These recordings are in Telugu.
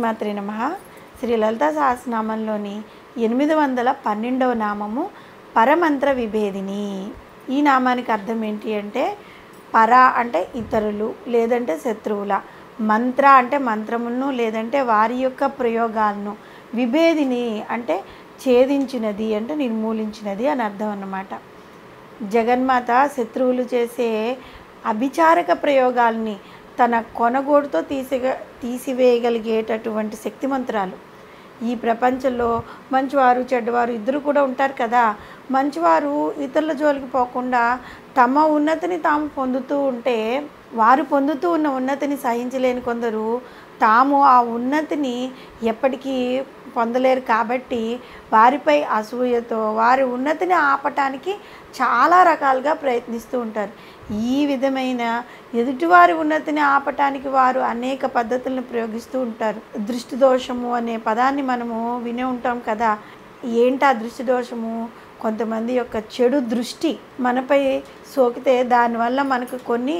శ్రీమాత్రే నమః. శ్రీ లలితా సహస్రనామంలోని 812వ నామము పరమంత్ర విభేదిని. ఈ నామానికి అర్థం ఏంటి అంటే, పర అంటే ఇతరులు లేదంటే శత్రువుల, మంత్ర అంటే మంత్రములను లేదంటే వారి యొక్క ప్రయోగాలను, విభేదిని అంటే ఛేదించినది అంటే నిర్మూలించినది అని అర్థం అన్నమాట. జగన్మాత శత్రువులు చేసే అభిచారక ప్రయోగాల్ని తన కొనగోడుతో తీసివేయగలిగేటటువంటి శక్తిమంత్రాలు. ఈ ప్రపంచంలో మంచివారు చెడ్డవారు ఇద్దరు కూడా ఉంటారు కదా. మంచివారు ఇతరుల జోలికి పోకుండా తమ ఉన్నతిని తాము పొందుతూ ఉంటే, వారు పొందుతూ ఉన్న ఉన్నతిని సహించలేని కొందరు తాము ఆ ఉన్నతిని ఎప్పటికీ పొందలేరు కాబట్టి వారిపై అసూయతో వారి ఉన్నతిని ఆపటానికి చాలా రకాలుగా ప్రయత్నిస్తూ ఉంటారు. ఈ విధమైన ఎదుటివారి ఉన్నతిని ఆపటానికి వారు అనేక పద్ధతులను ప్రయోగిస్తూ ఉంటారు. దృష్టి దోషము అనే పదాన్ని మనము వినే ఉంటాం కదా. ఏంటి ఆ దృష్టి దోషము? కొంతమంది యొక్క చెడు దృష్టి మనపై సోకితే దానివల్ల మనకు కొన్ని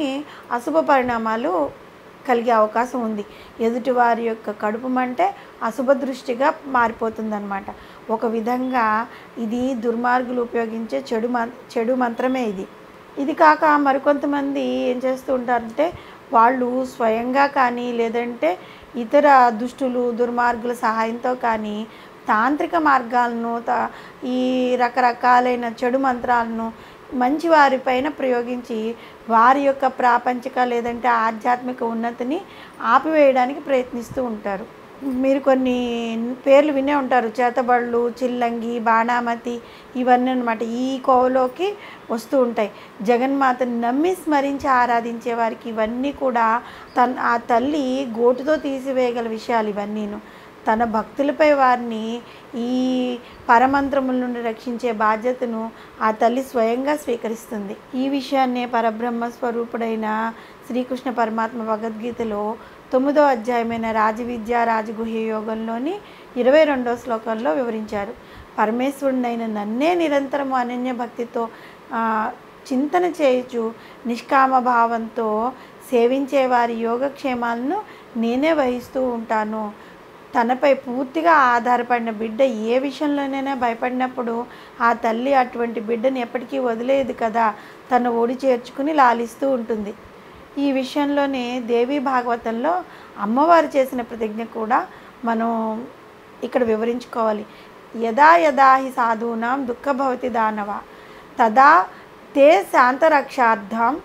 అశుభ పరిణామాలు కలిగే అవకాశం ఉంది. ఎదుటివారి యొక్క కడుపు మంటే అశుభ దృష్టిగా మారిపోతుందన్నమాట. ఒక విధంగా ఇది దుర్మార్గులు ఉపయోగించే చెడు మంత్రమే ఇది. ఇది కాక మరికొంతమంది ఏం చేస్తూ ఉంటారంటే, వాళ్ళు స్వయంగా కానీ లేదంటే ఇతర దుష్టులు దుర్మార్గుల సహాయంతో కానీ తాంత్రిక మార్గాలను ఈ రకరకాలైన చెడు మంత్రాలను మంచి వారిపైన ప్రయోగించి వారి యొక్క ప్రాపంచిక లేదంటే ఆధ్యాత్మిక ఉన్నతిని ఆపివేయడానికి ప్రయత్నిస్తూ ఉంటారు. మీరు కొన్ని పేర్లు వినే ఉంటారు. చేతబళ్ళు, చిల్లంగి, బాణామతి ఇవన్నీ అన్నమాట ఈ కోవలోకి వస్తూ ఉంటాయి. జగన్మాతను నమ్మి స్మరించి ఆరాధించే వారికి ఇవన్నీ కూడా ఆ తల్లి గోటుతో తీసివేయగల విషయాలు ఇవన్నీను. తన భక్తులపై వారిని ఈ పరమంత్రముల నుండి రక్షించే బాధ్యతను ఆ తల్లి స్వయంగా స్వీకరిస్తుంది. ఈ విషయాన్నే పరబ్రహ్మ స్వరూపుడైన శ్రీకృష్ణ పరమాత్మ భగవద్గీతలో 9వ అధ్యాయమైన రాజవిద్య రాజగుహ్య యోగంలోని 22వ శ్లోకంలో వివరించారు. పరమేశ్వరుడైన నన్నే నిరంతరము అనన్య భక్తితో చింతన చేయుచు నిష్కామ భావంతో సేవించే వారి యోగక్షేమాలను నేనే వహిస్తూ ఉంటాను. తనపై పూర్తిగా ఆధారపడిన బిడ్డ ఏ విషయంలోనైనా భయపడినప్పుడు ఆ తల్లి అటువంటి బిడ్డని ఎప్పటికీ వదిలేదు కదా, తను ఓడి చేర్చుకుని లాలిస్తూ ఉంటుంది. ఈ విషయంలోనే దేవీ భాగవతంలో అమ్మవారు చేసిన ప్రతిజ్ఞ కూడా మనం ఇక్కడ వివరించుకోవాలి. యదా యదా హి సాధూనాం దుఃఖభవతి దానవ తదా తే శాంతరక్షార్థం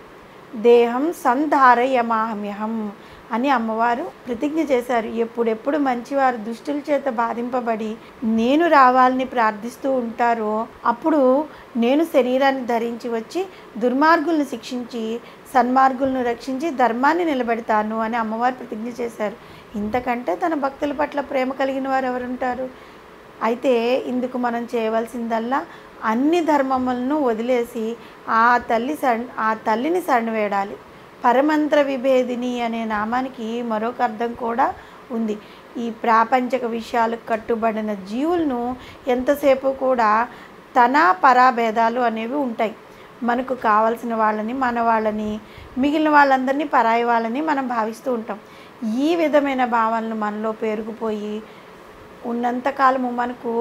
దేహం సంధారయమాహమ్యహం అని అమ్మవారు ప్రతిజ్ఞ చేశారు. ఎప్పుడెప్పుడు మంచివారు దుష్టుల చేత బాధింపబడి నేను రావాలని ప్రార్థిస్తూ ఉంటారో అప్పుడు నేను శరీరాన్ని ధరించి వచ్చి దుర్మార్గులను శిక్షించి సన్మార్గులను రక్షించి ధర్మాన్ని నిలబెడతాను అని అమ్మవారు ప్రతిజ్ఞ చేశారు. ఇంతకంటే తన భక్తుల పట్ల ప్రేమ కలిగిన వారు ఎవరుంటారు? అయితే ఇందుకు మనం చేయవలసిందల్లా అన్ని ధర్మములను వదిలేసి ఆ తల్లిని శరణవేడాలి. పరమంత్ర విభేదిని అనే నామానికి మరొక అర్థం కూడా ఉంది. ఈ ప్రాపంచక విషయాలకు కట్టుబడిన జీవులను ఎంతసేపు కూడా తన పరాభేదాలు అనేవి ఉంటాయి. మనకు కావలసిన వాళ్ళని మన వాళ్ళని మిగిలిన వాళ్ళందరినీ పరాయి వాళ్ళని మనం భావిస్తూ ఉంటాం. ఈ విధమైన భావనలు మనలో పేరుకుపోయి ఉన్నంతకాలము మనకు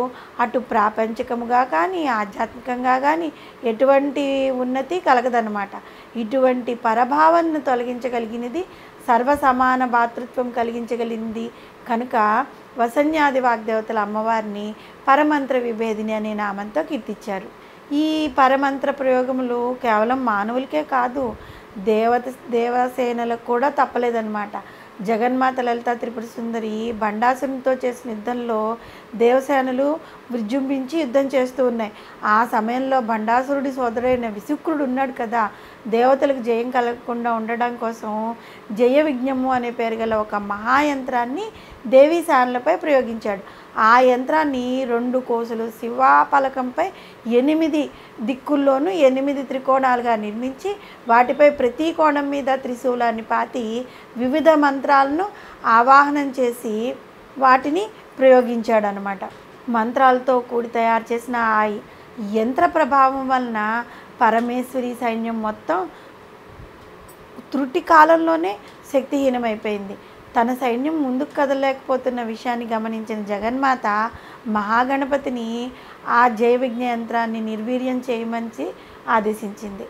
అటు ప్రాపంచికముగా కానీ ఆధ్యాత్మికంగా కానీ ఎటువంటి ఉన్నతి కలగదన్నమాట. ఇటువంటి పరభావనను తొలగించగలిగినది సర్వసమాన భాతృత్వం కలిగించగలిగింది కనుక వసన్యాది వాగ్దేవతల అమ్మవారిని పరమంత్ర విభేదిని అనే నామంతో కీర్తించారు. ఈ పరమంత్ర ప్రయోగములు కేవలం మానవులకే కాదు, దేవసేనలకు కూడా తప్పలేదన్నమాట. జగన్మాత లలితా త్రిపుర సుందరి బండాసునితో చేసిన యుద్ధంలో దేవసేనలు విజృంభించి యుద్ధం చేస్తూ ఉన్నాయి. ఆ సమయంలో బండాసురుడి సోదరుడైన విశుక్రుడు ఉన్నాడు కదా, దేవతలకు జయం కలగకుండా ఉండడం కోసం జయ విజ్ఞము అనే పేరు గల ఒక మహాయంత్రాన్ని దేవీ సేనలపై ప్రయోగించాడు. ఆ యంత్రాన్ని 2 కోసులు శివాపలకంపై 8 దిక్కుల్లోనూ 8 త్రికోణాలుగా నిర్మించి వాటిపై ప్రతి కోణం మీద త్రిశూలాన్ని పాతి వివిధ మంత్రాలను ఆవాహనం చేసి వాటిని ప్రయోగించాడనమాట. మంత్రాలతో కూడి తయారు చేసిన ఆ యంత్ర ప్రభావం వలన పరమేశ్వరి సైన్యం మొత్తం త్రుటి కాలంలోనే శక్తిహీనమైపోయింది. తన సైన్యం ముందుకు కదలలేకపోతున్న విషయాన్ని గమనించిన జగన్మాత మహాగణపతిని ఆ జయ విజ్ఞ యంత్రాన్ని నిర్వీర్యం చేయమని ఆదేశించింది.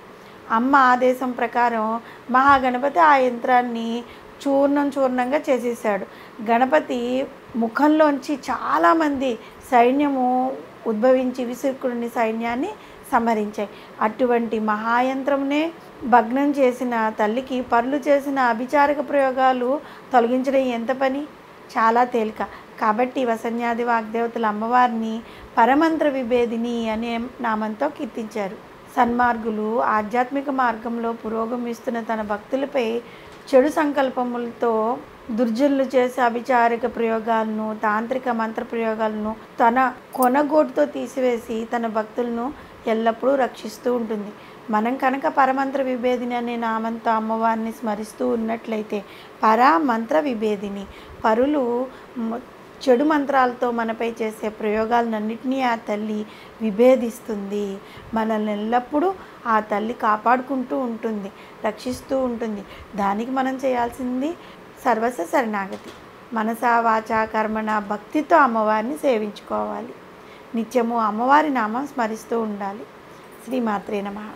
అమ్మ ఆదేశం ప్రకారం మహాగణపతి ఆ యంత్రాన్ని చూర్ణంగా చేసేసాడు. గణపతి ముఖంలోంచి చాలామంది సైన్యము ఉద్భవించి విసురుకుని సైన్యాన్ని సంహరించాయి. అటువంటి మహాయంత్రంనే భగ్నం చేసిన తల్లికి పరులు చేసిన అభిచారక ప్రయోగాలు తొలగించడం ఎంత పని? చాలా తేలిక. కాబట్టి వసన్యాది వాగ్దేవతల అమ్మవారిని పరమంత్ర విభేదిని అనే నామంతో కీర్తించారు. సన్మార్గులు ఆధ్యాత్మిక మార్గంలో పురోగమిస్తున్న తన భక్తులపై చెడు సంకల్పములతో దుర్జనులు చేసే అభిచారిక ప్రయోగాలను, తాంత్రిక మంత్ర ప్రయోగాలను తన కొనగోటుతో తీసివేసి తన భక్తులను ఎల్లప్పుడూ రక్షిస్తూ ఉంటుంది. మనం కనుక పరమంత్ర విభేదిని అనే నామంతో అమ్మవారిని స్మరిస్తూ ఉన్నట్లయితే, పరమంత్ర విభేదిని, పరులు చెడు మంత్రాలతో మనపై చేసే ప్రయోగాలన్నింటినీ ఆ తల్లి విభేదిస్తుంది. మనల్ని ఎల్లప్పుడూ ఆ తల్లి కాపాడుకుంటూ ఉంటుంది, రక్షిస్తూ ఉంటుంది. దానికి మనం చేయాల్సింది సర్వస్వ శరణాగతి. మనసా వాచా కర్మణ భక్తితో అమ్మవారిని సేవించుకోవాలి. నిత్యము అమ్మవారి నామం స్మరిస్తూ ఉండాలి. శ్రీమాత్రే నమః.